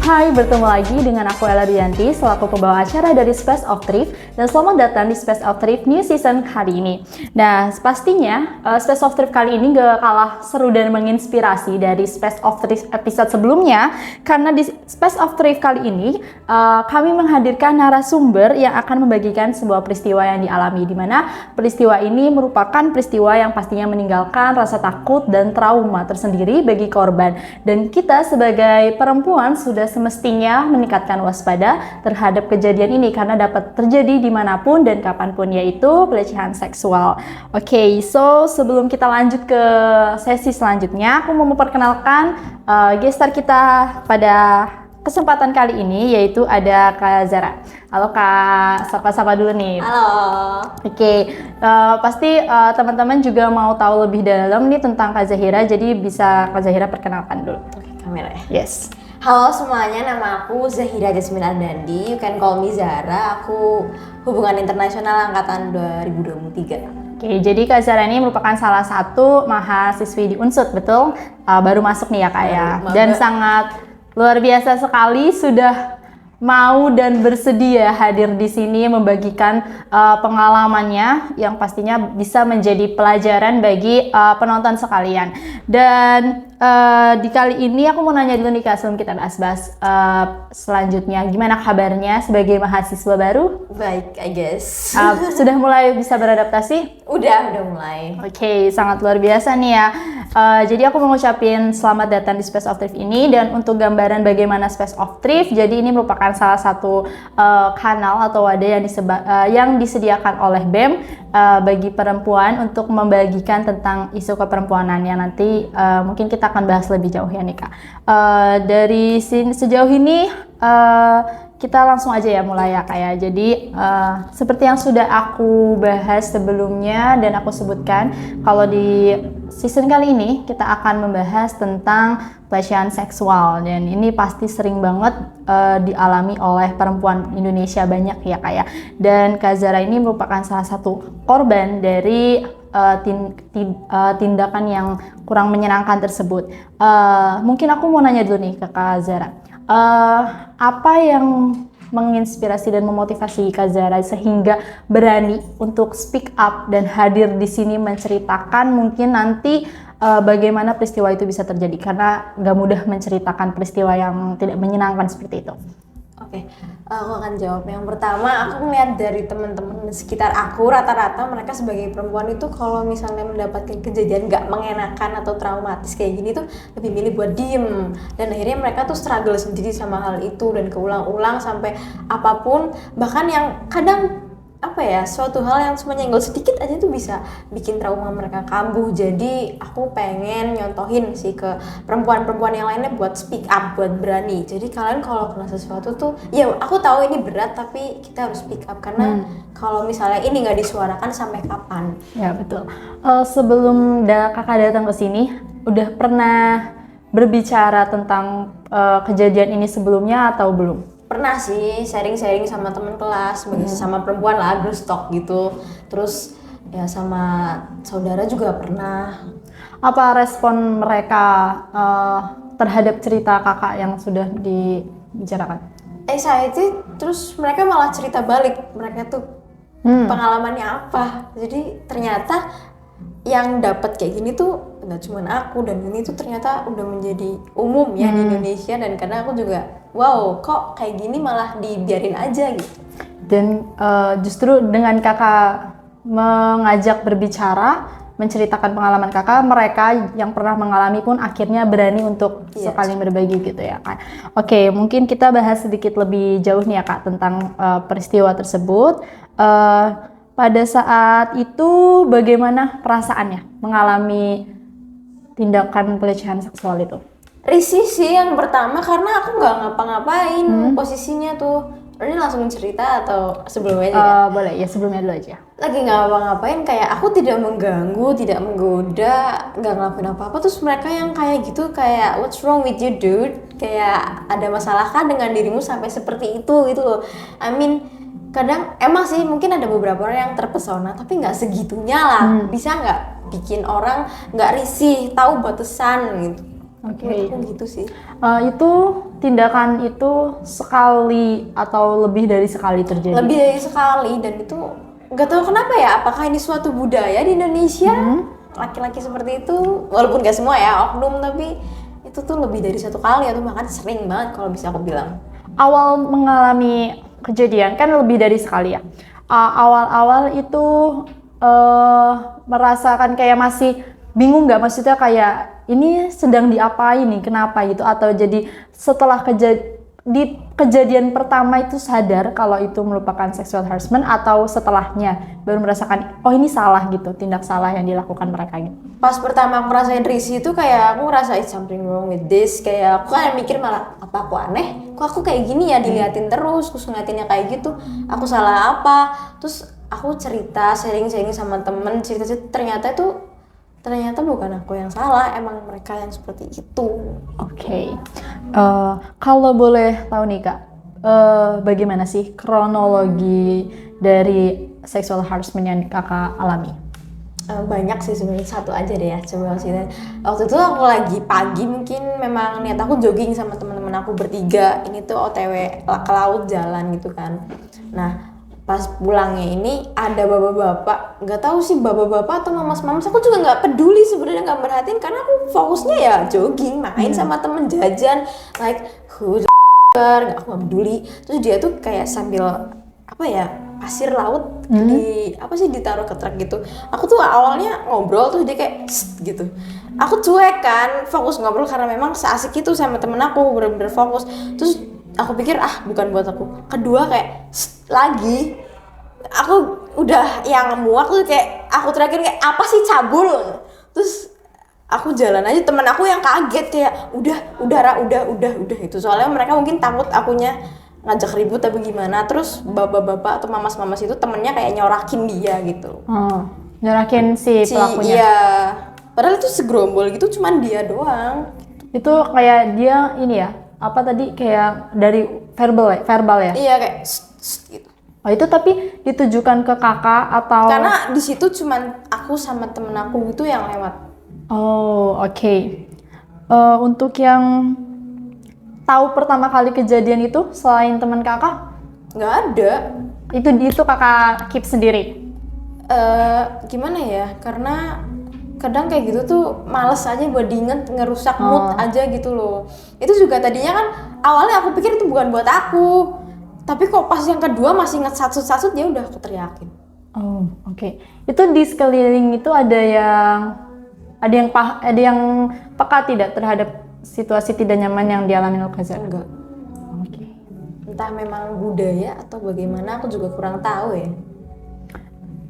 Hai, bertemu lagi dengan aku Ella Dianti selaku pembawa acara dari Space of Thrift, dan selamat datang di Space of Thrift New Season kali ini. Nah, pastinya Space of Thrift kali ini gak kalah seru dan menginspirasi dari Space of Thrift episode sebelumnya, karena di Space of Thrift kali ini kami menghadirkan narasumber yang akan membagikan sebuah peristiwa yang dialami, di mana peristiwa ini merupakan peristiwa yang pastinya meninggalkan rasa takut dan trauma tersendiri bagi korban, dan kita sebagai perempuan sudah semestinya meningkatkan waspada terhadap kejadian ini karena dapat terjadi dimanapun dan kapanpun, yaitu pelecehan seksual. Oke, so sebelum kita lanjut ke sesi selanjutnya, aku mau memperkenalkan guest star kita pada kesempatan kali ini, yaitu ada Kak Zara. Halo Kak, sapa-sapa dulu nih. Halo. Oke, pasti teman-teman juga mau tahu lebih dalam nih tentang Kak Zahira, jadi bisa Kak Zahira perkenalkan dulu. Oke, kamera ya. Yes. Halo semuanya, nama aku Zahira Jasmine Ardandi. You can call me Zara. Aku hubungan internasional angkatan 2023. Oke, jadi Kak Zara ini merupakan salah satu mahasiswi di Unsud, betul? Baru masuk nih ya Kak ya. Dan sangat luar biasa sekali sudah mau dan bersedia hadir di sini membagikan pengalamannya yang pastinya bisa menjadi pelajaran bagi penonton sekalian. Dan di kali ini aku mau nanya dulu nih Kak, sebelum kita bahas-bahas selanjutnya, gimana kabarnya sebagai mahasiswa baru? Baik, I guess. Sudah mulai bisa beradaptasi? Udah mulai. Oke, sangat luar biasa nih ya. Jadi aku mau ngucapin selamat datang di Space of Thrift ini, dan untuk gambaran bagaimana Space of Thrift, jadi ini merupakan salah satu kanal atau wadah yang disediakan oleh BEM bagi perempuan untuk membagikan tentang isu keperempuanan yang nanti mungkin kita akan bahas lebih jauh ya nih Kak. Dari sejauh ini kita langsung aja ya mulai ya Kak ya. Jadi seperti yang sudah aku bahas sebelumnya dan aku sebutkan, kalau di season kali ini kita akan membahas tentang pelecehan seksual, dan ini pasti sering banget dialami oleh perempuan Indonesia banyak ya Kak ya. Dan Kak Zara ini merupakan salah satu korban dari tindakan yang kurang menyenangkan tersebut. Mungkin aku mau nanya dulu nih ke Kak Zara. Apa yang menginspirasi dan memotivasi Kak Zara sehingga berani untuk speak up dan hadir di sini menceritakan mungkin nanti bagaimana peristiwa itu bisa terjadi, karena gak mudah menceritakan peristiwa yang tidak menyenangkan seperti itu. Oke, aku akan jawab. Yang pertama, aku ngeliat dari teman-teman sekitar aku, rata-rata mereka sebagai perempuan itu kalau misalnya mendapatkan kejadian gak mengenakan atau traumatis kayak gini tuh lebih milih buat diem, dan akhirnya mereka tuh struggle sendiri sama hal itu dan keulang-ulang sampai apapun, bahkan yang kadang suatu hal yang cuma nyenggol sedikit aja tuh bisa bikin trauma mereka kambuh. Jadi aku pengen nyontohin sih ke perempuan-perempuan yang lainnya buat speak up, buat berani. Jadi kalian kalau kena sesuatu tuh, ya aku tahu ini berat tapi kita harus speak up, karena kalau misalnya ini nggak disuarakan sampai kapan? Ya betul. Sebelum kakak datang ke sini, udah pernah berbicara tentang kejadian ini sebelumnya atau belum? Pernah sih, sharing-sharing sama teman kelas, sama perempuan lah, girls talk gitu. Terus ya sama saudara juga pernah. Apa respon mereka terhadap cerita kakak yang sudah dibicarakan? Anxiety, terus mereka malah cerita balik, mereka tuh pengalamannya apa. Jadi ternyata yang dapat kayak gini tuh nggak cuma aku, dan ini tuh ternyata udah menjadi umum ya di Indonesia. Dan karena aku juga wow, kok kayak gini malah dibiarin aja gitu. Dan justru dengan kakak mengajak berbicara, menceritakan pengalaman kakak, mereka yang pernah mengalami pun akhirnya berani untuk saling berbagi gitu ya kan. Oke, mungkin kita bahas sedikit lebih jauh nih ya Kak tentang peristiwa tersebut. Pada saat itu bagaimana perasaannya mengalami tindakan pelecehan seksual itu? Risih sih yang pertama, karena aku nggak ngapa-ngapain posisinya tuh. Ini langsung cerita atau sebelumnya aja? Boleh, ya sebelumnya dulu aja. Lagi nggak ngapa-ngapain, kayak aku tidak mengganggu, tidak menggoda, nggak ngelakuin apa-apa. Terus mereka yang kayak gitu, kayak what's wrong with you dude? Kayak ada masalah kah dengan dirimu sampai seperti itu gitu loh. I mean, kadang emang sih mungkin ada beberapa orang yang terpesona, tapi nggak segitunya lah. Bisa nggak bikin orang nggak risih, tahu batasan gitu. Oke. Menurut aku gitu sih. Itu tindakan itu sekali atau lebih dari sekali terjadi? Lebih dari sekali, dan itu nggak tahu kenapa ya, apakah ini suatu budaya di Indonesia laki-laki seperti itu, walaupun gak semua ya, oknum, tapi itu tuh lebih dari satu kali atau bahkan sering banget kalau bisa aku bilang. Awal mengalami kejadian kan lebih dari sekali ya. Awal-awal itu merasakan kayak masih bingung nggak, maksudnya kayak ini sedang diapain nih, kenapa gitu, atau jadi setelah di kejadian pertama itu sadar kalau itu merupakan sexual harassment, atau setelahnya baru merasakan oh ini salah gitu, tindak salah yang dilakukan mereka gitu? Pas pertama aku ngerasain risih itu kayak aku ngerasain something wrong with this, kayak aku kan mikir malah apa aku aneh, kok aku kayak gini ya, diliatin terus ngeliatinnya kayak gitu, aku salah apa. Terus aku cerita, sharing sama temen, cerita ternyata bukan aku yang salah, emang mereka yang seperti itu. Oke. Kalau boleh tahu nih Kak, bagaimana sih kronologi dari sexual harassment yang Kakak alami? Banyak sih sebenarnya, satu aja deh ya, coba cerita. Waktu itu aku lagi pagi, mungkin memang niat aku jogging sama teman-teman aku bertiga. Ini tuh OTW ke laut jalan gitu kan. Nah, pas pulangnya ini ada bapak-bapak, nggak tahu sih bapak-bapak atau mamas-mamas, aku juga nggak peduli sebenarnya, nggak merhatiin karena aku fokusnya ya jogging, main sama temen, jajan, like who the nggak, aku nggak peduli. Terus dia tuh kayak sambil apa ya, pasir laut ditaruh ke truk gitu. Aku tuh awalnya ngobrol, terus dia kayak gitu. Aku cuek kan, fokus ngobrol karena memang seasik itu sama temen aku, bener-bener fokus. Terus aku pikir bukan buat aku. Kedua kayak lagi, aku udah yang muak tuh, kayak aku terakhir kayak apa sih, cabul. Terus aku jalan aja, temen aku yang kaget kayak udah itu, soalnya mereka mungkin takut akunya ngajak ribut tapi gimana. Terus bapak-bapak atau mamas-mamas itu temennya kayak nyorakin dia gitu. Nyorakin si pelakunya? Iya, padahal itu segerombol gitu, cuman dia doang. Itu kayak dia ini ya, apa tadi, kayak dari verbal ya? Iya, kayak gitu. Oh, itu tapi ditujukan ke kakak atau? Karena di situ cuman aku sama temen aku itu yang lewat. Oh, oke. Untuk yang tahu pertama kali kejadian itu selain teman kakak? Nggak ada. Itu kakak keep sendiri? Gimana ya, karena kadang kayak gitu tuh males aja buat diinget, ngerusak mood aja gitu loh. Itu juga tadinya kan awalnya aku pikir itu bukan buat aku, tapi kok pas yang kedua masih inget satu-satu, ya udah aku teriakin. Oh, oke. Itu di sekeliling itu ada yang peka tidak terhadap situasi tidak nyaman yang dialami oleh Zara? Enggak. Oke. Entah memang budaya atau bagaimana, aku juga kurang tahu ya.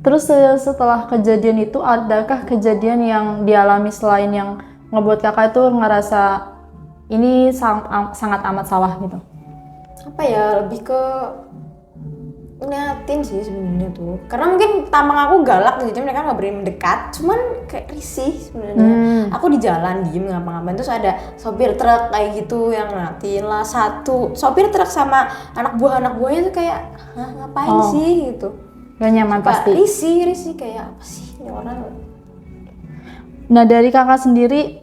Terus setelah kejadian itu, adakah kejadian yang dialami selain yang ngebuat kakak itu ngerasa ini sangat amat salah gitu? Apa ya, lebih ke ngeliatin sih sebenarnya tuh, karena mungkin tampang aku galak gitu, mereka nggak berani mendekat, cuman kayak risih sebenarnya. Aku di jalan diem ngapa-ngapain, terus ada sopir truk kayak gitu yang ngeliatin lah, satu sopir truk sama anak buahnya tuh kayak ngapain sih gitu. Gak nyaman pasti. Risih kayak apa sih ini orang. Nah, dari kakak sendiri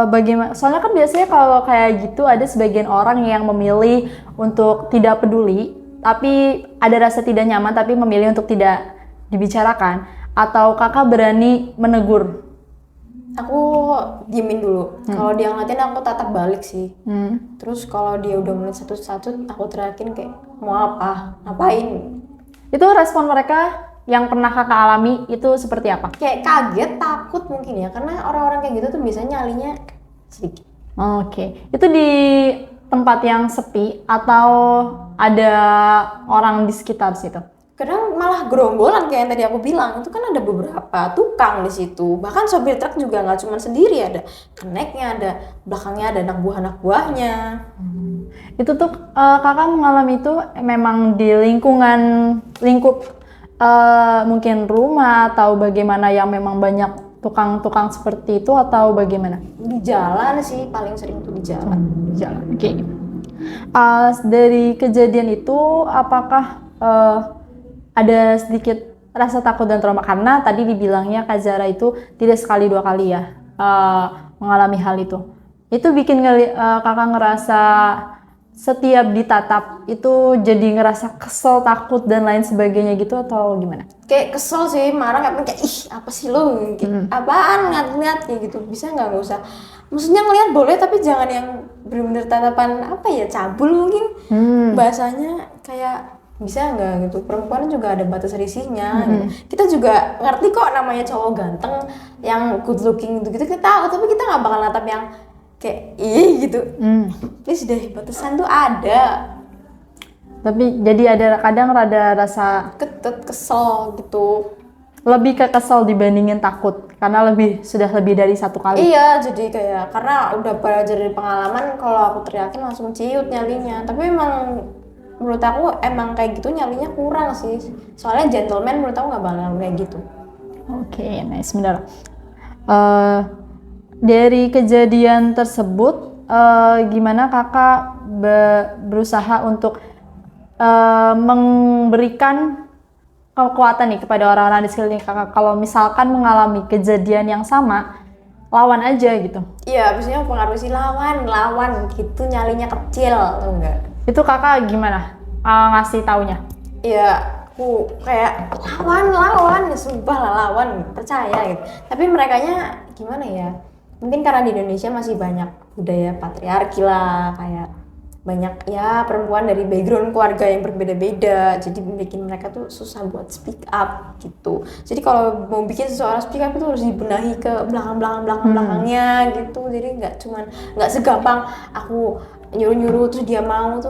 bagaimana? Soalnya kan biasanya kalau kayak gitu ada sebagian orang yang memilih untuk tidak peduli, tapi ada rasa tidak nyaman tapi memilih untuk tidak dibicarakan, atau kakak berani menegur? Aku diemin dulu. Kalau dia ngeliatin aku tatap balik sih. Terus kalau dia udah mulai satu-satu, aku teriakin kayak mau apa, ngapain. Itu respon mereka yang pernah kakak alami itu seperti apa? Kayak kaget, takut mungkin ya, karena orang-orang kayak gitu tuh biasanya nyalinya sedikit. Oke. Itu di tempat yang sepi atau ada orang di sekitar situ? Kadang malah gerombolan kayak yang tadi aku bilang, itu kan ada beberapa tukang di situ. Bahkan sopir truk juga nggak cuma sendiri, ada keneknya, ada belakangnya ada anak buahnya. Itu tuh kakak mengalami itu memang di lingkup mungkin rumah atau bagaimana yang memang banyak tukang-tukang seperti itu, atau bagaimana? Di jalan sih, paling sering tuh di jalan. Jalan. Oke. Dari kejadian itu apakah ada sedikit rasa takut dan trauma, karena tadi dibilangnya Kak Zara itu tidak sekali dua kali ya mengalami hal itu. Itu bikin kakak ngerasa setiap ditatap itu jadi ngerasa kesel, takut dan lain sebagainya gitu atau gimana? Kayak kesel sih, marah kayak ih apa sih lo, apaan ngeliat kayak gitu, bisa nggak usah, maksudnya ngeliat boleh tapi jangan yang bener-bener tatapan apa ya, cabul mungkin bahasanya, kayak bisa nggak gitu, perempuan juga ada batas risihnya gitu. Kita juga ngerti kok namanya cowok ganteng yang good looking gitu kita tahu, tapi kita nggak bakal natap yang kayak ih gitu. Please deh, batasan tuh ada. Tapi jadi ada kadang rada rasa Kesel gitu. lebih ke kesel dibandingin takut karena sudah lebih dari satu kali. Iya, jadi kayak karena udah belajar dari pengalaman, kalau aku teriakin langsung ciut nyalinya. Tapi emang menurut aku emang kayak gitu nyalinya kurang sih. Soalnya gentleman menurut aku nggak bakal kayak gitu. Oke, nice, benar. Dari kejadian tersebut, gimana kakak berusaha untuk memberikan kekuatan nih kepada orang-orang di sekeliling kakak kalau misalkan mengalami kejadian yang sama, lawan aja gitu. Iya, biasanya pengaruh sih lawan gitu, nyalinya kecil atau enggak. Itu kakak gimana ngasih taunya? Iya, aku kayak lawan, ya sumpah lah lawan, percaya gitu. Tapi merekanya gimana ya? Mungkin karena di Indonesia masih banyak budaya patriarki lah, kayak banyak ya perempuan dari background keluarga yang berbeda-beda, jadi bikin mereka tuh susah buat speak up gitu. Jadi kalau mau bikin seseorang speak up itu harus dibenahi ke belakangnya gitu. Jadi nggak segampang aku nyuruh terus dia mau tuh,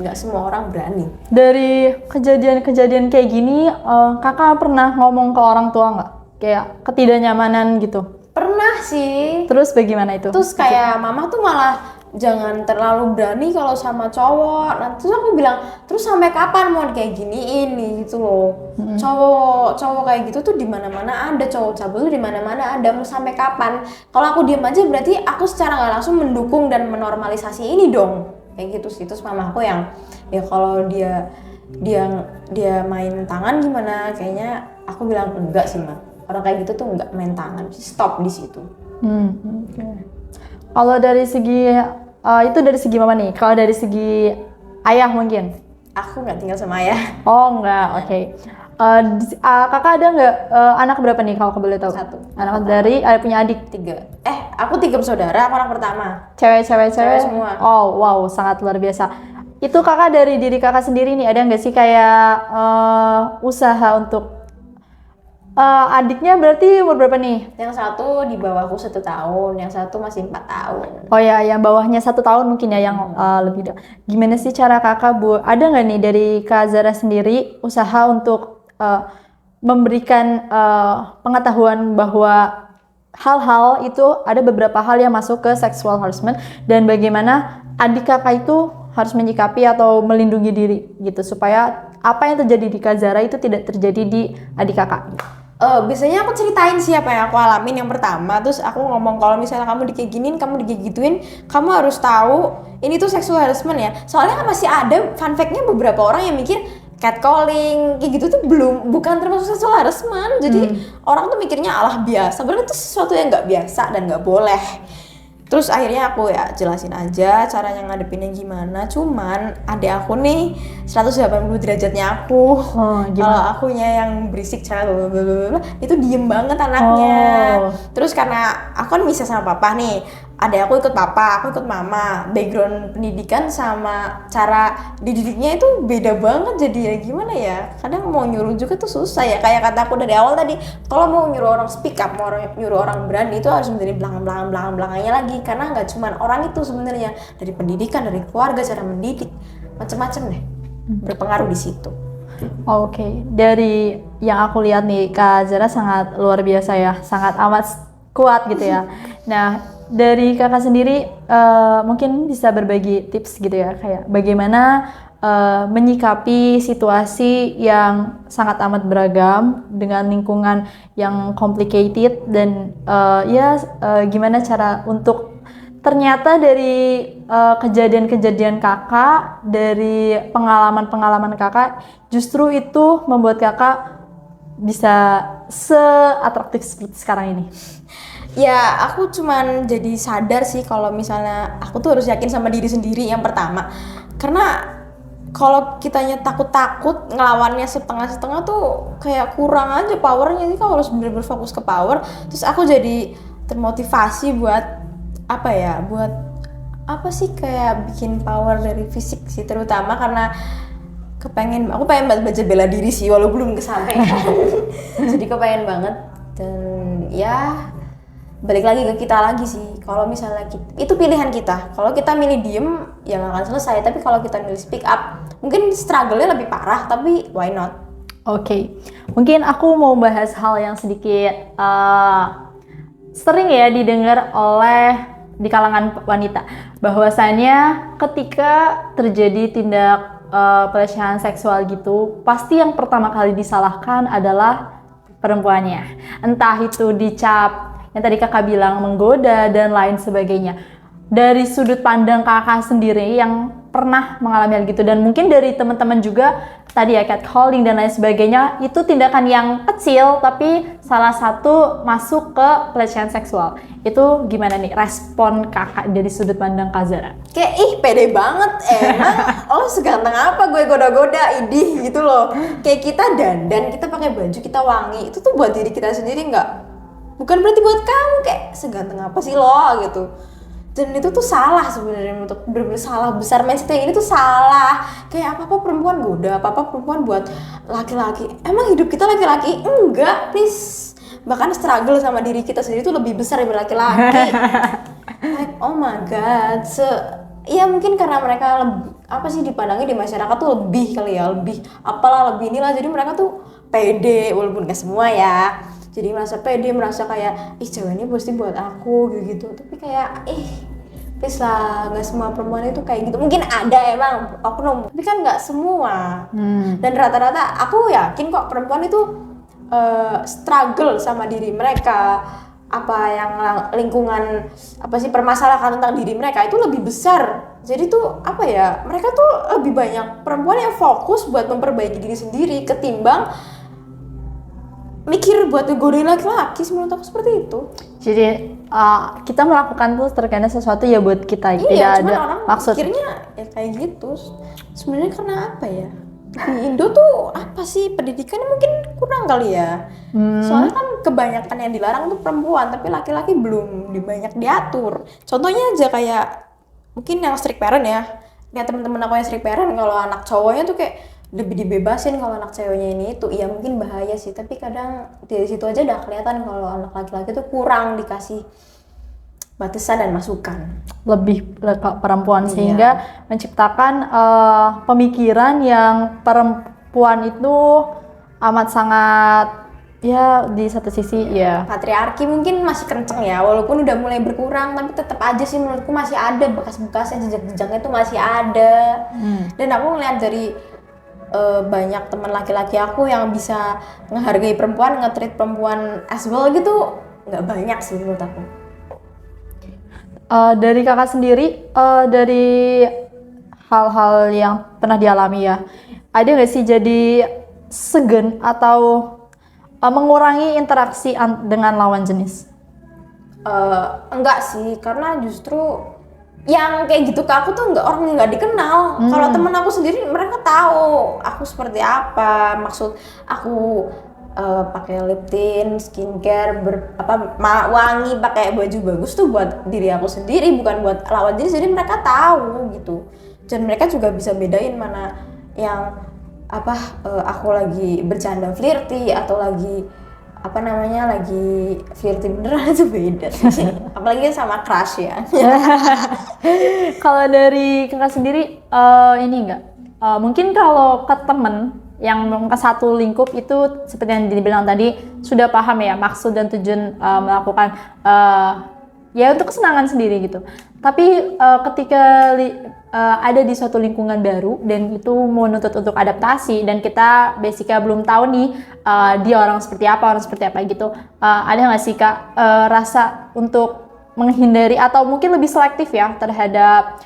nggak semua orang berani. Dari kejadian-kejadian kayak gini, kakak pernah ngomong ke orang tua nggak? Kayak ketidaknyamanan gitu? Pernah sih. Terus bagaimana itu? Terus kayak mama tuh malah jangan terlalu berani kalau sama cowok. Nah, terus aku bilang, terus sampai kapan mau kayak giniin nih gitu loh. Cowok kayak gitu tuh di mana-mana ada, cowok cabul tuh di mana-mana ada. Mau sampai kapan? Kalau aku diam aja berarti aku secara nggak langsung mendukung dan menormalisasi ini dong. Kayak gitu sih. Terus mama aku yang ya kalau dia main tangan gimana? Kayaknya aku bilang enggak sih, Ma. Orang kayak gitu tuh nggak main tangan, stop di situ. Okay. Kalau dari segi itu dari segi mama nih. Kalau dari segi ayah mungkin? Aku nggak tinggal sama ayah. Oh enggak, oke. Kakak ada nggak anak berapa nih kalau aku boleh tahu? 1. Anak dari punya adik? 3. Aku 3 bersaudara, aku anak pertama. Cewek semua. Oh wow, sangat luar biasa. Itu kakak dari diri kakak sendiri nih, ada nggak sih kayak usaha untuk adiknya berarti umur berapa nih? Yang satu di bawahku 1 tahun, yang satu masih 4 tahun. Oh ya, yang bawahnya 1 tahun mungkin ya, yang lebih. Gimana sih cara kakak ada nggak nih dari Kak Zara sendiri usaha untuk memberikan pengetahuan bahwa hal-hal itu ada beberapa hal yang masuk ke sexual harassment dan bagaimana adik kakak itu harus menyikapi atau melindungi diri gitu supaya apa yang terjadi di Kak Zara itu tidak terjadi di adik kakak. Biasanya aku ceritain sih apa yang aku alamin yang pertama, terus aku ngomong kalau misalnya kamu dikeginin, kamu digigituin, kamu harus tahu ini tuh sexual harassment ya. Soalnya kan masih ada fun fact-nya beberapa orang yang mikir catcalling kayak gitu tuh bukan termasuk sexual harassment. Jadi orang tuh mikirnya alah biasa, padahal itu sesuatu yang nggak biasa dan nggak boleh. Terus akhirnya aku ya jelasin aja caranya ngadepinnya gimana. Cuman adek aku nih 180 derajatnya aku. Kalau akunya yang berisik itu diem banget anaknya. Terus karena aku kan misah sama papa nih, adek aku ikut papa, aku ikut mama. Background pendidikan sama cara dididiknya itu beda banget. Jadi ya gimana ya, kadang mau nyuruh juga tuh susah ya. Kayak kata aku dari awal tadi, kalau mau nyuruh orang speak up, mau nyuruh orang berani itu harus dari belakangnya lagi. Karena nggak cuma orang itu sebenarnya, dari pendidikan, dari keluarga, cara mendidik, macam-macam deh berpengaruh di situ. Oke. Dari yang aku lihat nih, Kak Zara sangat luar biasa ya, sangat amat kuat gitu ya. Nah, dari kakak sendiri mungkin bisa berbagi tips gitu ya, kayak bagaimana menyikapi situasi yang sangat amat beragam dengan lingkungan yang complicated dan gimana cara untuk ternyata dari kejadian-kejadian kakak, dari pengalaman-pengalaman kakak, justru itu membuat kakak bisa seatraktif seperti sekarang ini. Ya, aku cuman jadi sadar sih kalau misalnya aku tuh harus yakin sama diri sendiri yang pertama. Karena kalau kitanya takut-takut ngelawannya setengah-setengah tuh kayak kurang aja powernya. Jadi kamu harus bener-bener fokus ke power. Terus aku jadi termotivasi buat apa ya? Buat apa sih, kayak bikin power dari fisik sih, terutama karena aku pengen banget baca bela diri sih walaupun belum kesampaian. Jadi kepengen banget, dan ya balik lagi ke kita lagi sih. Kalau misalnya itu pilihan kita. Kalau kita milih diem ya nggak akan selesai, tapi kalau kita milih speak up mungkin struggle-nya lebih parah, tapi why not. Oke, mungkin aku mau bahas hal yang sedikit sering ya didengar oleh di kalangan wanita, bahwasannya ketika terjadi tindak pelecehan seksual gitu, pasti yang pertama kali disalahkan adalah perempuannya. Entah itu dicap yang tadi kakak bilang menggoda dan lain sebagainya. Dari sudut pandang kakak sendiri yang pernah mengalami hal gitu, dan mungkin dari teman-teman juga tadi ya, catcalling dan lain sebagainya, itu tindakan yang kecil tapi salah satu masuk ke pelecehan seksual. Itu gimana nih respon kakak dari sudut pandang Kak Zara? Kayak pede banget, emang oh seganteng apa gue goda-goda, idih gitu loh. Kayak kita dandan, kita pakai baju, kita wangi, itu tuh buat diri kita sendiri, bukan berarti buat kamu. Kayak seganteng apa sih lo gitu. Dan itu tuh salah sebenarnya, untuk bener-bener salah besar. Mindset ini tuh salah. Kayak apa-apa perempuan goda, apa-apa perempuan buat laki-laki. Emang hidup kita laki-laki? Enggak, please. Bahkan struggle sama diri kita sendiri tuh lebih besar daripada laki-laki. Like, oh my god. Ya mungkin karena mereka apa sih dipandangnya di masyarakat tuh lebih kali ya, lebih apalah, lebih inilah. Jadi mereka tuh pede, walaupun gak semua ya. Jadi merasa pede, merasa kayak cewek ini pasti buat aku gitu. Tapi kayak please lah, nggak semua perempuan itu kayak gitu. Mungkin ada emang oknum, tapi kan nggak semua. Dan rata-rata aku yakin kok perempuan itu struggle sama diri mereka. Apa yang lingkungan, apa sih, permasalahan tentang diri mereka itu lebih besar. Jadi tuh apa ya, mereka tuh lebih banyak perempuan yang fokus buat memperbaiki diri sendiri ketimbang mikir buat ngegodain laki-laki. Menurut aku seperti itu. Jadi kita melakukan tuh terkadang sesuatu ya buat kita, tidak Iya, ada orang maksud. mikirnya ya kayak gitu. Sebenarnya karena apa ya? Di Indo tuh apa sih, pendidikannya mungkin kurang kali ya. Soalnya kan kebanyakan yang dilarang tuh perempuan, tapi laki-laki belum banyak diatur. Contohnya aja kayak mungkin yang strict parent ya. Lihat temen-temen aku yang strict parent, kalau anak cowoknya tuh kayak lebih dibebasin, kalau anak ceweknya ini itu ya mungkin bahaya sih, tapi kadang dari situ aja udah kelihatan kalau anak laki-laki tuh kurang dikasih batasan dan masukan. Lebih ke perempuan, sehingga menciptakan pemikiran yang perempuan itu amat sangat ya, di satu sisi ya Patriarki mungkin masih kenceng ya, walaupun udah mulai berkurang, tapi tetap aja sih menurutku masih ada bekas-bekasnya, jejak-jejaknya tuh masih ada. Dan aku ngeliat dari banyak teman laki-laki aku yang bisa menghargai perempuan, nge-treat perempuan as well gitu, nggak banyak sih menurut aku. Dari kakak sendiri, dari hal-hal yang pernah dialami ya, ada nggak sih jadi segan atau mengurangi interaksi dengan lawan jenis? Enggak sih, karena justru yang kayak gitu ke aku tuh orang yang nggak dikenal. Kalau temen aku sendiri, mereka tahu aku seperti apa. Maksud aku pakai lip tint, skincare, wangi, pakai baju bagus tuh buat diri aku sendiri, bukan buat lawan jenis. Jadi mereka tahu gitu, dan mereka juga bisa bedain mana yang aku lagi bercanda flirty atau lagi lagi flirty beneran, itu beda sih. Apalagi sama crush ya. Kalau dari kakak sendiri, ini enggak, mungkin kalau ke temen yang ke satu lingkup itu seperti yang dibilang tadi, sudah paham ya maksud dan tujuan melakukan ya untuk kesenangan sendiri gitu. Tapi ketika ada di suatu lingkungan baru dan itu menuntut untuk adaptasi, dan kita basicnya belum tahu nih dia orang seperti apa gitu, ada nggak sih Kak rasa untuk menghindari atau mungkin lebih selektif ya terhadap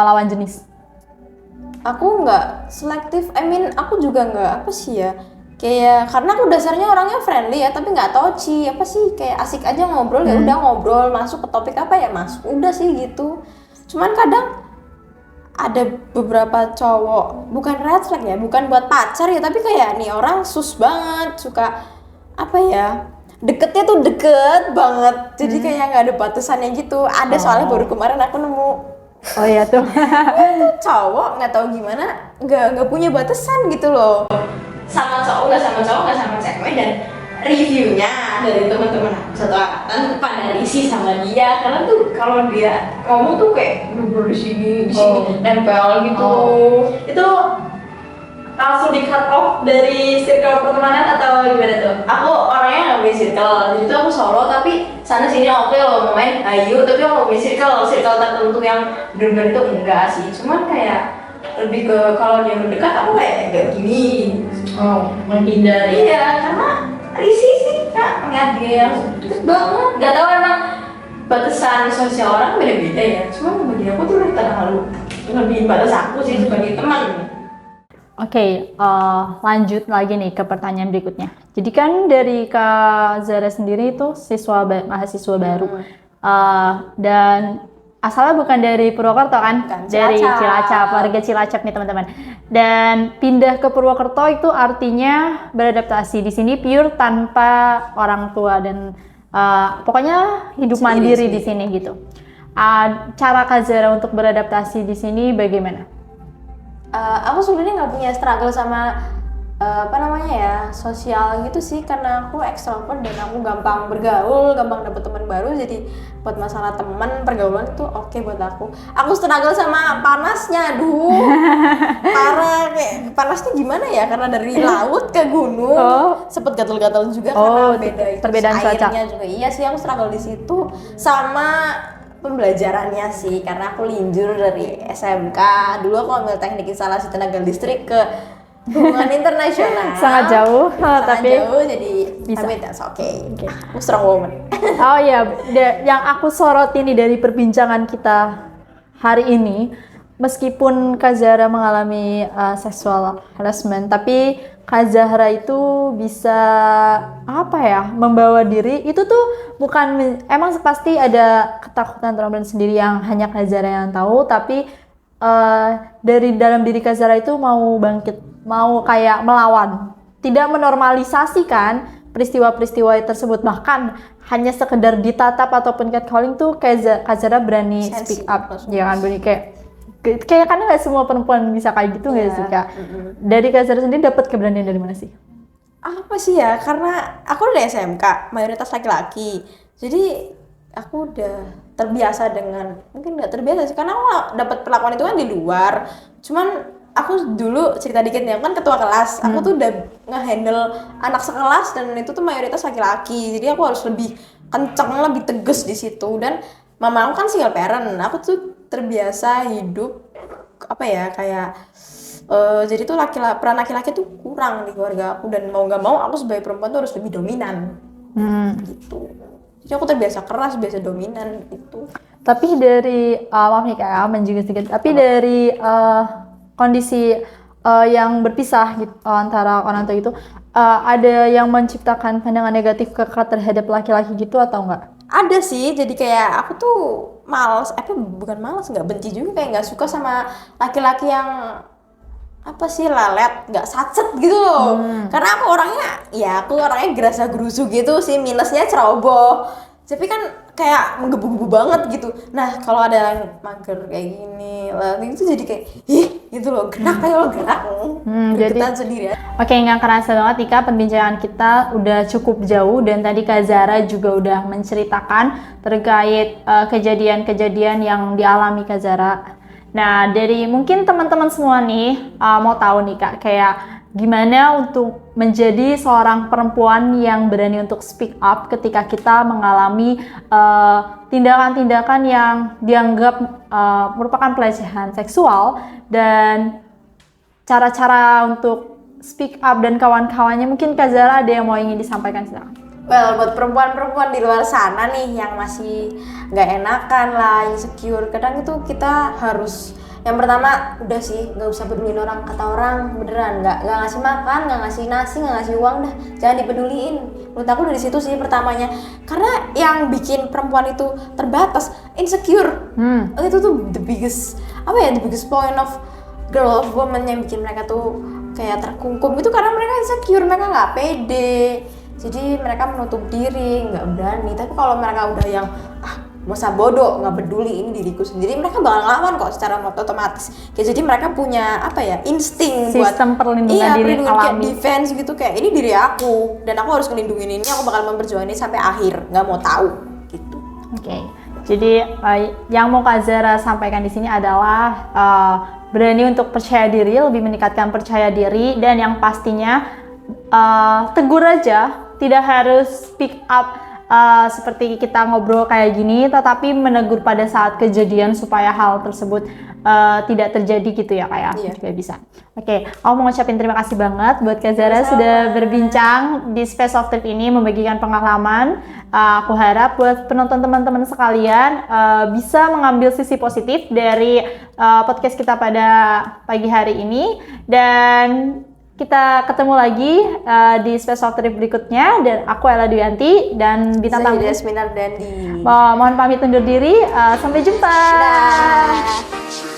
lawan jenis? Aku nggak selektif, aku juga nggak Kayak karena aku dasarnya orangnya friendly ya, tapi nggak tahu sih apa sih, kayak asik aja ngobrol, ya udah ngobrol, masuk ke topik apa ya masuk, udah sih gitu. Cuman kadang ada beberapa cowok, bukan red flag ya, bukan buat pacar ya, tapi kayak nih orang sus banget, suka apa ya, deketnya tuh deket banget, jadi kayak nggak ada batasannya gitu. Ada soalnya baru kemarin aku nemu Oh iya tuh. cowok nggak tahu gimana, nggak punya batasan gitu loh. Sama cowok nggak sama cewek, dan reviewnya dari teman-teman aku satu angkatan pada risih sama dia, karena tuh kalau dia ngomong tuh kayak duduk di sini nempel gitu. Itu langsung di cut off dari circle pertemanan atau gimana tuh? Aku orangnya nggak punya circle, jadi tuh aku solo, tapi sana sini oke loh mau main ayo, tapi aku nggak punya circle tertentu yang benar-benar itu enggak sih. Cuman kayak lebih ke kalau dia mendekat aku kayak gini. Menghindari. Iya, karena risih sih kak ngeliat dia yang deket banget. Gak tau emang batasan sosial orang beda-beda ya. Cuma bagi aku tuh terlalu lebih batas aku sih sebagai teman. Oke, lanjut lagi nih ke pertanyaan berikutnya. Jadi kan dari Kak Zara sendiri itu mahasiswa baru, dan asalnya bukan dari Purwokerto kan? Bukan, Dari Cilacap. Cilacap, warga Cilacap nih teman-teman. Dan pindah ke Purwokerto itu artinya beradaptasi di sini pure tanpa orang tua dan pokoknya hidup mandiri di sini gitu. Cara Kak Zara untuk beradaptasi di sini bagaimana? Aku sebenarnya nggak punya struggle sama apa namanya ya, sosial gitu sih, karena aku ekstrovert dan aku gampang bergaul, gampang dapet teman baru. Jadi buat masalah teman, pergaulan itu oke buat aku. Aku struggle sama panasnya, aduh parah, kayak panasnya gimana ya, karena dari laut ke gunung sempet gatal-gatal juga karena beda itu perbedaan cuaca. airnya juga. Iya sih, aku struggle di situ sama pembelajarannya sih, karena aku linjur dari SMK. Dulu aku ambil teknik instalasi tenaga listrik ke hubungan internasional. Sangat jauh, tapi jauh, jadi bisa. tapi that's okay. Aku strong woman. Oh iya, yang aku sorot ini dari perbincangan kita hari ini, meskipun Kak Zahra mengalami sexual harassment, tapi Kak Zahra itu bisa apa ya, membawa diri itu tuh bukan emang pasti ada ketakutan trauma sendiri yang hanya Kak Zahra yang tahu, tapi dari dalam diri Kak Zahra itu mau bangkit, mau kayak melawan, tidak menormalisasikan peristiwa-peristiwa tersebut, bahkan hanya sekedar ditatap ataupun catcalling tuh Kak Zahra berani speak up, jangan berani kayak karena nggak semua perempuan bisa kayak gitu nggak sih Kak? Dari Kak Zahra sendiri dapat keberanian dari mana sih? Apa sih ya, karena aku udah SMK, mayoritas laki-laki, jadi aku udah terbiasa dengan, mungkin nggak terbiasa sih, karena aku dapat perlakuan itu kan di luar. Cuman aku dulu cerita dikit nih, aku kan ketua kelas, aku tuh udah nge-handle anak sekelas dan itu tuh mayoritas laki-laki, jadi aku harus lebih kenceng, lebih tegas di situ. Dan mama aku kan single parent, aku tuh terbiasa hidup apa ya, kayak jadi tuh peran laki-laki tuh kurang di keluarga aku, dan mau nggak mau aku sebagai perempuan tuh harus lebih dominan gitu. Jadi aku terbiasa keras, biasa dominan gitu. Tapi dari maaf nih Kak, menjengkel sedikit. Tapi dari kondisi yang berpisah gitu antara orang tua itu, ada yang menciptakan pandangan negatif ke Kak terhadap laki-laki gitu atau enggak? Ada sih, jadi kayak aku tuh males, bukan males, nggak benci juga, kayak nggak suka sama laki-laki yang apa sih, lelet, nggak sacet gitu loh. Karena aku orangnya gerasa gerusu gitu sih, minusnya ceroboh, tapi kan kayak menggebu-gebu banget gitu. Nah kalau ada yang mager kayak gini lah, itu jadi kayak gitu loh, gerak kayak lo gerak, gregetan sendiri. Oke, nggak kerasa banget Ika, perbincangan kita udah cukup jauh, dan tadi Kak Zahra juga udah menceritakan terkait kejadian-kejadian yang dialami Kak Zahra. Nah, dari mungkin teman-teman semua nih mau tahu nih Kak, kayak gimana untuk menjadi seorang perempuan yang berani untuk speak up ketika kita mengalami tindakan-tindakan yang dianggap merupakan pelecehan seksual, dan cara-cara untuk speak up dan kawan-kawannya. Mungkin Kak Zahra ada yang mau ingin disampaikan, silakan. Well, buat perempuan-perempuan di luar sana nih yang masih nggak enakan lah, insecure, kadang itu kita harus Yang pertama udah sih nggak usah pedulin orang kata orang, beneran nggak ngasih makan, nggak ngasih nasi, nggak ngasih uang, dah jangan dipeduliin. Menurut aku dari situ sih pertamanya, karena yang bikin perempuan itu terbatas insecure. Itu tuh the biggest point of girl of woman yang bikin mereka tuh kayak terkungkum itu, karena mereka insecure, mereka nggak pede, jadi mereka menutup diri, nggak berani. Tapi kalau mereka udah yang masa bodoh, nggak peduli, ini diriku sendiri, mereka bakal ngelawan kok secara otomatis. Kayak jadi mereka punya insting sistem buat perlindungan diri perlindungan alami, kayak defense gitu, kayak ini diri aku dan aku harus ngelindungin ini, aku bakal memperjuangin ini sampai akhir, nggak mau tahu gitu. Oke. Jadi yang mau Kak Zara sampaikan di sini adalah berani untuk percaya diri, lebih meningkatkan percaya diri, dan yang pastinya tegur aja, tidak harus speak up seperti kita ngobrol kayak gini, tetapi menegur pada saat kejadian supaya hal tersebut tidak terjadi gitu ya Kak ya. Iya. Juga bisa. Oke, aku mau ngucapin terima kasih banget buat Kak Zara sudah berbincang di Space of Trip ini, membagikan pengalaman. Aku harap buat penonton teman-teman sekalian bisa mengambil sisi positif dari podcast kita pada pagi hari ini, dan kita ketemu lagi di Space of Trip berikutnya. Dan aku Ella Duyanti dan bintang tamu Yasmin Ardandi. mohon pamit undur diri. Sampai jumpa. Dah.